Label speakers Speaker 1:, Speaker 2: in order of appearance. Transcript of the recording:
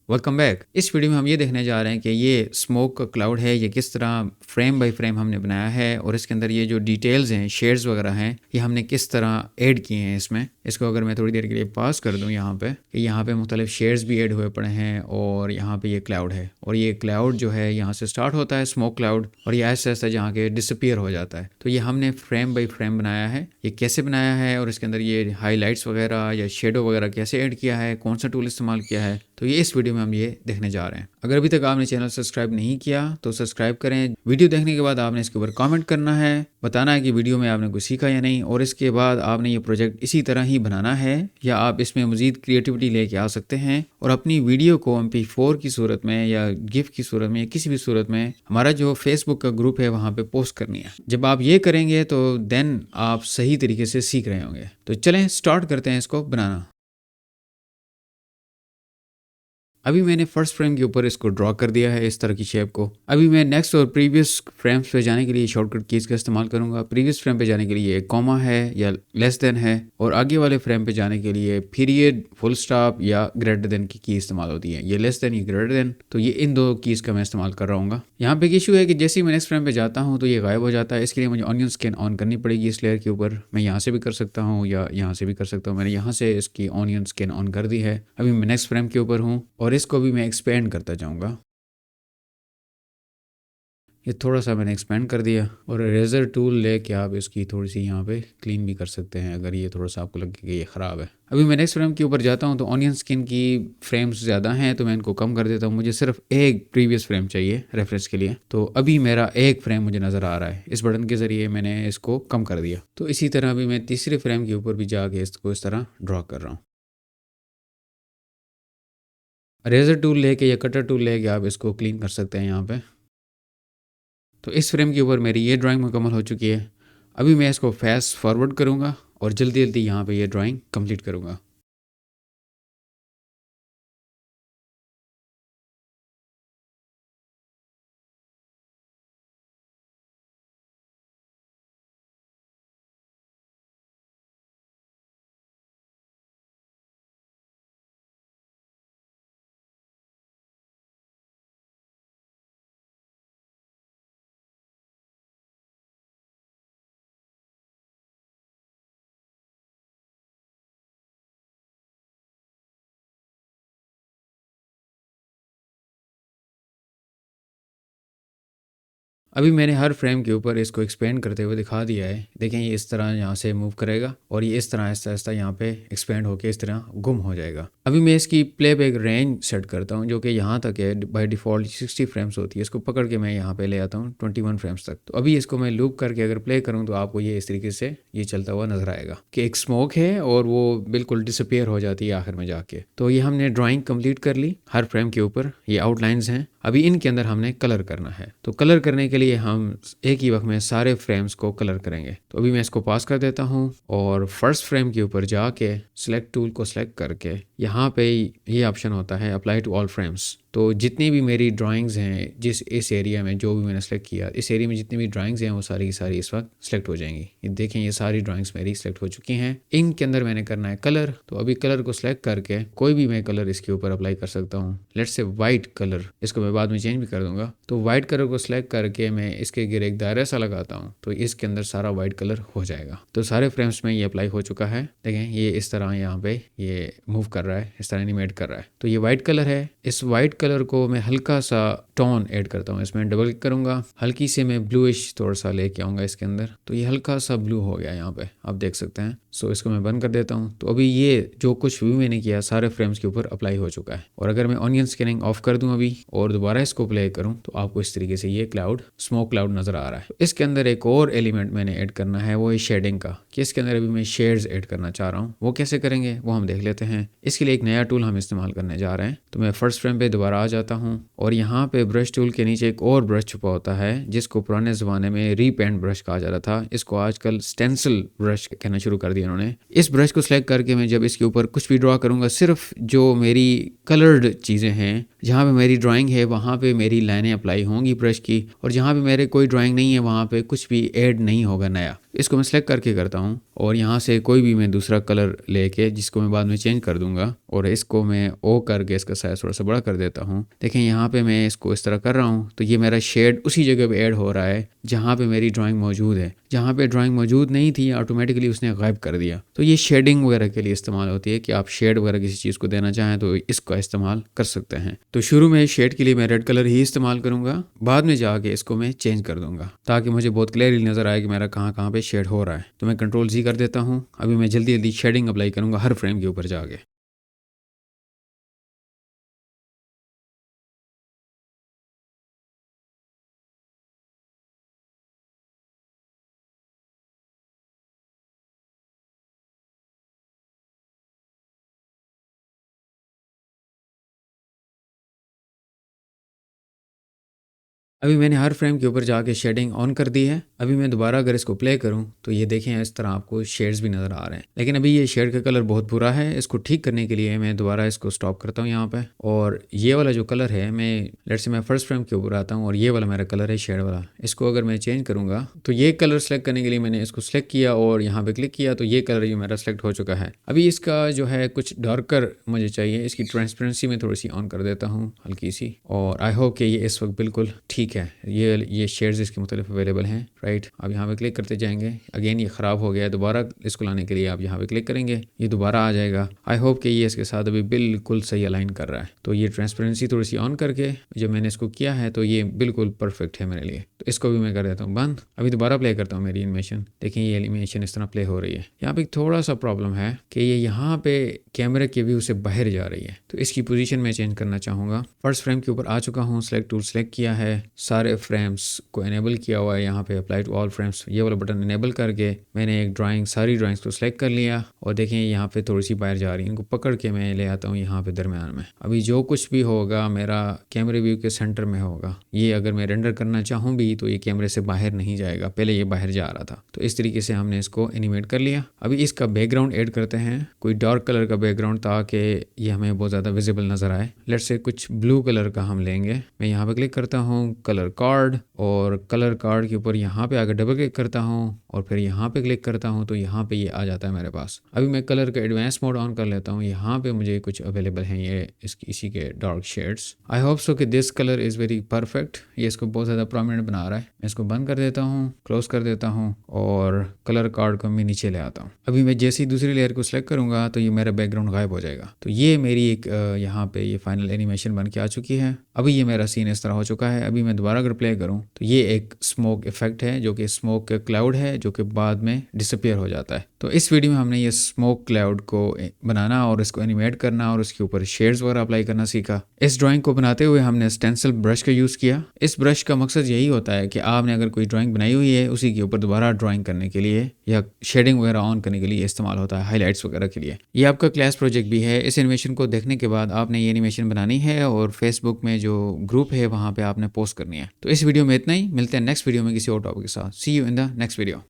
Speaker 1: Welcome back. इस video में हम ये देखने जा रहे हैं कि ये स्मोक का क्लाउड है, ये किस तरह फ्रेम बाय फ्रेम हमने बनाया है और इसके अंदर ये जो डिटेल्स हैं, शेड्स वगैरह हैं, ये हमने किस तरह ऐड किए हैं इसमें। इसको अगर मैं थोड़ी देर के लिए पास कर दूं यहाँ पे, कि यहाँ पे मुख्तलिफ शेड्स भी ऐड हुए पड़े हैं और यहाँ पे ये क्लाउड है और ये क्लाउड जो है यहाँ से स्टार्ट होता है स्मोक क्लाउड और ये ऐसा ऐसा जहाँ के डिसअपीयर हो जाता है। तो ये हमने फ्रेम बाई फ्रेम बनाया है। ये कैसे बनाया है और इसके अंदर ये हाईलाइट्स वगैरह या शेडो वगैरह कैसे ऐड किया है, कौन सा टूल इस्तेमाल किया है, तो ये इस वीडियो में हम ये देखने जा रहे हैं। अगर अभी तक आपने चैनल सब्सक्राइब नहीं किया तो सब्सक्राइब करें। वीडियो देखने के बाद आपने इसके ऊपर कमेंट करना है, बताना है कि वीडियो में आपने कुछ सीखा या नहीं, और इसके बाद आपने ये प्रोजेक्ट इसी तरह ही बनाना है या आप इसमें मजीद क्रिएटिविटी लेके आ सकते हैं और अपनी वीडियो को MP4 की सूरत में या गिफ की सूरत में या किसी भी सूरत में हमारा जो फेसबुक का ग्रुप है वहाँ पे पोस्ट करनी है। जब आप ये करेंगे तो देन आप सही तरीके से सीख रहे होंगे। तो चलें स्टार्ट करते हैं इसको बनाना। अभी मैंने फर्स्ट फ्रेम के ऊपर इसको ड्रॉ कर दिया है, इस तरह की शेप को। अभी मैं नेक्स्ट और प्रीवियस फ्रेम्स पे जाने के लिए शॉर्टकट कीज का इस्तेमाल करूंगा। प्रीवियस फ्रेम पे जाने के लिए कॉमा है या लेस देन है, और आगे वाले फ्रेम पे जाने के लिए पीरियड, फुल स्टॉप या ग्रेटर देन की इस्तेमाल होती है। ये लेस देन, ये ग्रेटर देन, तो ये इन दो कीज का मैं इस्तेमाल कर रहा हूँ। यहाँ पे एक इशू है कि जैसे ही मैं नेक्स्ट फ्रेम पे जाता हूँ तो ये गायब हो जाता है। इसके लिए मुझे ऑनियन स्कैन ऑन करनी पड़ेगी इस लेयर के ऊपर। मैं यहाँ से भी कर सकता हूँ या यहाँ से भी कर सकता हूँ। मैंने यहाँ से इसकी ऑनियन स्कैन ऑन कर दी है। अभी मैं नेक्स्ट फ्रेम के ऊपर हूँ और इसको भी मैं एक्सपेंड करता जाऊँगा। ये थोड़ा सा मैंने एक्सपेंड कर दिया और इरेजर टूल लेके आप इसकी थोड़ी सी यहाँ पे क्लीन भी कर सकते हैं अगर ये थोड़ा सा आपको लगे कि ये ख़राब है। अभी मैं नेक्स्ट फ्रेम के ऊपर जाता हूँ तो ऑनियन स्किन की फ्रेम्स ज़्यादा हैं तो मैं इनको कम कर देता हूँ। मुझे सिर्फ एक प्रीवियस फ्रेम चाहिए रेफरेंस के लिए, तो अभी मेरा एक फ्रेम मुझे नज़र आ रहा है। इस बटन के ज़रिए मैंने इसको कम कर दिया। तो इसी तरह अभी मैं तीसरे फ्रेम के ऊपर भी जाके इसको इस तरह ड्रॉ कर रहा हूँ। इरेजर टूल लेके या कटर टूल लेके आप इसको क्लीन कर सकते हैं यहाँ पे। तो इस फ्रेम के ऊपर मेरी ये ड्राइंग मुकम्मल हो चुकी है। अभी मैं इसको फास्ट फॉरवर्ड करूँगा और जल्दी जल्दी यहाँ पे ये ड्राइंग कंप्लीट करूँगा। अभी मैंने हर फ्रेम के ऊपर इसको एक्सपेंड करते हुए दिखा दिया है। देखें ये इस तरह यहाँ से मूव करेगा और ये इस तरह आहिस्ता आहिस्ता यहाँ पे एक्सपेंड होकर इस तरह गुम हो जाएगा। अभी मैं इसकी प्लेबैक रेंज सेट करता हूँ जो कि यहाँ तक है। बाय डिफ़ॉल्ट 60 फ्रेम्स होती है। इसको पकड़ के मैं यहाँ पे ले आता हूँ 21 फ्रेम्स तक। तो अभी इसको मैं लूप करके अगर प्ले करूँ तो आपको ये इस तरीके से ये चलता हुआ नजर आएगा कि एक स्मोक है और वो बिल्कुल डिसअपियर हो जाती है आखिर में जाके। तो ये हमने ड्राइंग कंप्लीट कर ली। हर फ्रेम के ऊपर ये आउटलाइंस हैं। अभी इनके अंदर हमने कलर करना है। तो कलर करने के लिए हम एक ही वक्त में सारे फ्रेम्स को कलर करेंगे। तो अभी मैं इसको पास कर देता हूँ और फर्स्ट फ्रेम के ऊपर जाके सिलेक्ट टूल को सिलेक्ट करके यहाँ पे ये ऑप्शन होता है अप्लाई टू ऑल फ्रेम्स। तो जितनी भी मेरी ड्राइंग्स हैं जिस इस एरिया में जो भी मैंने सेलेक्ट किया, इस एरिया में जितनी भी ड्राइंग्स हैं वो सारी की सारी इस वक्त सेलेक्ट हो जाएंगी। ये देखें ये सारी ड्राइंग्स मेरी सेलेक्ट हो चुकी हैं। इनके अंदर मैंने करना है कलर। तो अभी कलर को सिलेक्ट करके कोई भी मैं कलर इसके ऊपर अप्लाई कर सकता हूँ। लेट्स से वाइट कलर, इसको मैं बाद में चेंज भी कर दूंगा। तो वाइट कलर को सिलेक्ट करके मैं इसके गिर एक दायरा सा लगाता हूँ तो इसके अंदर सारा वाइट कलर हो जाएगा। तो सारे फ्रेम्स में ये अप्लाई हो चुका है। देखें ये इस तरह यहाँ पे ये मूव कर रहा है, इस तरह एनिमेट कर रहा है। तो ये वाइट कलर है। इस वाइट कलर को मैं हल्का सा टोन ऐड करता हूँ। इसमें डबल क्लिक करूंगा, हल्की से मैं ब्लूइश थोड़ा सा लेके आऊँगा इसके अंदर। तो ये हल्का सा ब्लू हो गया यहाँ पे, आप देख सकते हैं। सो इसको मैं बंद कर देता हूँ। तो अभी ये जो कुछ भी मैंने किया सारे फ्रेम्स के ऊपर अप्लाई हो चुका है। और अगर मैं ऑनियन स्कैनिंग ऑफ कर दूँ अभी और दोबारा इसको प्ले करूँ तो आपको इस तरीके से ये क्लाउड, स्मोक क्लाउड नजर आ रहा है। इसके अंदर एक और एलिमेंट मैंने ऐड करना है, वो है शेडिंग का, कि इसके अंदर अभी मैं शेड्स ऐड करना चाह रहा हूँ। वो कैसे करेंगे वो हम देख लेते हैं। इसके लिए एक नया टूल हम इस्तेमाल करने जा रहे हैं। तो मैं फर्स्ट फ्रेम पे दोबारा आ जाता हूँ और यहाँ पे ब्रश टूल के नीचे एक और ब्रश छुपा होता है जिसको पुराने ज़माने में रीपेंट ब्रश कहा जाता था। इसको आजकल स्टेंसिल ब्रश कहना शुरू कर दिया इन्होंने। इस ब्रश को सिलेक्ट करके मैं जब इसके ऊपर कुछ भी ड्रॉ करूँगा, सिर्फ जो मेरी कलर्ड चीज़ें हैं, जहाँ पे मेरी ड्राइंग है वहाँ पे मेरी लाइनें अप्लाई होंगी ब्रश की, और जहाँ पे मेरे कोई ड्राइंग नहीं है वहाँ पे कुछ भी ऐड नहीं होगा नया। इसको मैं सेलेक्ट करके करता हूँ और यहाँ से कोई भी मैं दूसरा कलर लेके जिसको मैं बाद में चेंज कर दूंगा और इसको मैं ओ करके इसका साइज थोड़ा सा बड़ा कर देता हूँ। देखें यहाँ पे मैं इसको इस तरह कर रहा हूँ तो ये मेरा शेड उसी जगह पे ऐड हो रहा है जहाँ पे मेरी ड्राइंग मौजूद है। जहाँ पे ड्राइंग मौजूद नहीं थी ऑटोमेटिकली उसने गायब कर दिया। तो ये शेडिंग वगैरह के लिए इस्तेमाल होती है कि आप शेड वगैरह किसी चीज़ को देना चाहें तो इसका इस्तेमाल कर सकते हैं। तो शुरू में शेड के लिए मैं रेड कलर ही इस्तेमाल करूंगा, बाद में जाके इसको मैं चेंज कर दूंगा ताकि मुझे बहुत क्लियरली नजर आए कि मेरा कहाँ कहाँ पे शेड हो रहा है। तो मैं कंट्रोल जी कर देता हूँ। अभी मैं जल्दी जल्दी शेडिंग अप्लाई करूंगा हर फ्रेम के ऊपर जाके। अभी मैंने हर फ्रेम के ऊपर जाके शेडिंग ऑन कर दी है। अभी मैं दोबारा अगर इसको प्ले करूं तो ये देखें इस तरह आपको शेड्स भी नज़र आ रहे हैं, लेकिन अभी ये शेड का कलर बहुत बुरा है। इसको ठीक करने के लिए मैं दोबारा इसको स्टॉप करता हूं यहाँ पे और ये वाला जो कलर है मैं लेट्स से मैं फर्स्ट फ्रेम के ऊपर आता हूँ और ये वाला मेरा कलर है शेड वाला। इसको अगर मैं चेंज करूँगा तो ये कलर सेलेक्ट करने के लिए मैंने इसको सेलेक्ट किया और यहाँ पे क्लिक किया तो ये कलर ये मेरा सेलेक्ट हो चुका है। अभी इसका जो है कुछ डार्कर मुझे चाहिए, इसकी ट्रांसपेरेंसी में थोड़ी सी ऑन कर देता हूँ हल्की सी और आई होप कि ये इस वक्त बिल्कुल ठीक है। ये शेड्स इसके मुख्तलिफ अवेलेबल हैं राइट। अब यहाँ पे क्लिक करते जाएंगे। अगेन ये ख़राब हो गया है, दोबारा इसको लाने के लिए आप यहाँ पे क्लिक करेंगे, ये दोबारा आ जाएगा। आई होप कि ये इसके साथ अभी बिल्कुल सही अलाइन कर रहा है। तो ये ट्रांसपेरेंसी थोड़ी सी ऑन करके जब मैंने इसको किया है तो ये बिल्कुल परफेक्ट है मेरे लिए। तो इसको भी मैं कर देता हूँ बंद। अभी दोबारा प्ले करता हूँ मेरी एनिमेशन। देखिए ये एनिमेशन इस तरह प्ले हो रही है। यहाँ पे थोड़ा सा प्रॉब्लम है कि ये यहाँ पे कैमरे के व्यू से बाहर जा रही है, तो इसकी पोजीशन मैं चेंज करना चाहूँगा। फर्स्ट फ्रेम के ऊपर आ चुका हूँ, सेलेक्ट टूल सेलेक्ट किया है, सारे फ्रेम्स को इनेबल किया हुआ है। यहाँ पे अप्लाई टू ऑल फ्रेम्स ये वाला बटन इनेबल करके मैंने एक ड्राइंग सारी ड्राइंग्स को सिलेक्ट कर लिया और देखें यहाँ पे थोड़ी सी बाहर जा रही है। इनको पकड़ के मैं ले आता हूँ यहाँ पे दरमियान में। अभी जो कुछ भी होगा मेरा कैमरे व्यू के सेंटर में होगा। ये अगर मैं रेंडर करना चाहूँ भी तो ये कैमरे से बाहर नहीं जाएगा, पहले ये बाहर जा रहा था। तो इस तरीके से हमने इसको एनिमेट कर लिया। अभी इसका बैकग्राउंड ऐड करते हैं, कोई डार्क कलर का बैकग्राउंड ताकि ये हमें बहुत ज़्यादा विजिबल नज़र आए। लेट्स से कुछ ब्लू कलर का हम लेंगे। मैं यहाँ पे क्लिक करता हूँ कलर कार्ड और कलर कार्ड के ऊपर यहाँ पे आकर डबल क्लिक करता हूँ और फिर यहाँ पे क्लिक करता हूँ तो यहाँ पे ये आ जाता है मेरे पास। अभी मैं कलर का एडवांस मोड ऑन कर लेता हूँ। यहाँ पे मुझे कुछ अवेलेबल हैं ये इसी के dark shades. I hope so कि this colour is very perfect. ये इसको बहुत ज़्यादा प्रोमिनेंट बना रहा है। मैं इसको बंद कर देता हूँ, क्लोज कर देता हूँ और कलर कार्ड को मैं नीचे ले आता हूँ। अभी मैं जैसे ही दूसरी लेयर को सिलेक्ट करूँगा तो ये मेरा बैकग्राउंड गायब हो जाएगा। तो ये मेरी एक यहाँ पे ये फाइनल एनिमेशन बन के आ चुकी है। अभी ये मेरा सीन इस तरह हो चुका है। अभी मैं दोबारा अगर प्ले करूँ तो ये एक स्मोक इफेक्ट है जो कि स्मोक क्लाउड है जो कि बाद में डिसअपियर हो जाता है। तो इस वीडियो में हमने ये स्मोक क्लाउड को बनाना और इसको एनिमेट करना और उसके ऊपर शेड्स वगैरह अप्लाई करना सीखा। इस ड्राइंग को बनाते हुए हमने स्टेंसिल ब्रश का यूज़ किया। इस ब्रश का मकसद यही होता है कि आपने अगर कोई ड्राइंग बनाई हुई है उसी के ऊपर दोबारा ड्राइंग करने के लिए या शेडिंग वगैरह ऑन करने के लिए इस्तेमाल होता है, हाईलाइट्स वगैरह के लिए। ये आपका क्लास प्रोजेक्ट भी है। इस एनिमेशन को देखने के बाद आपने ये एनिमेशन बनानी है और फेसबुक में जो ग्रुप है वहाँ पे आपने पोस्ट करनी है। तो इस वीडियो में इतना ही, मिलते हैं नेक्स्ट वीडियो में किसी और टॉपिक के साथ। See you in the next video.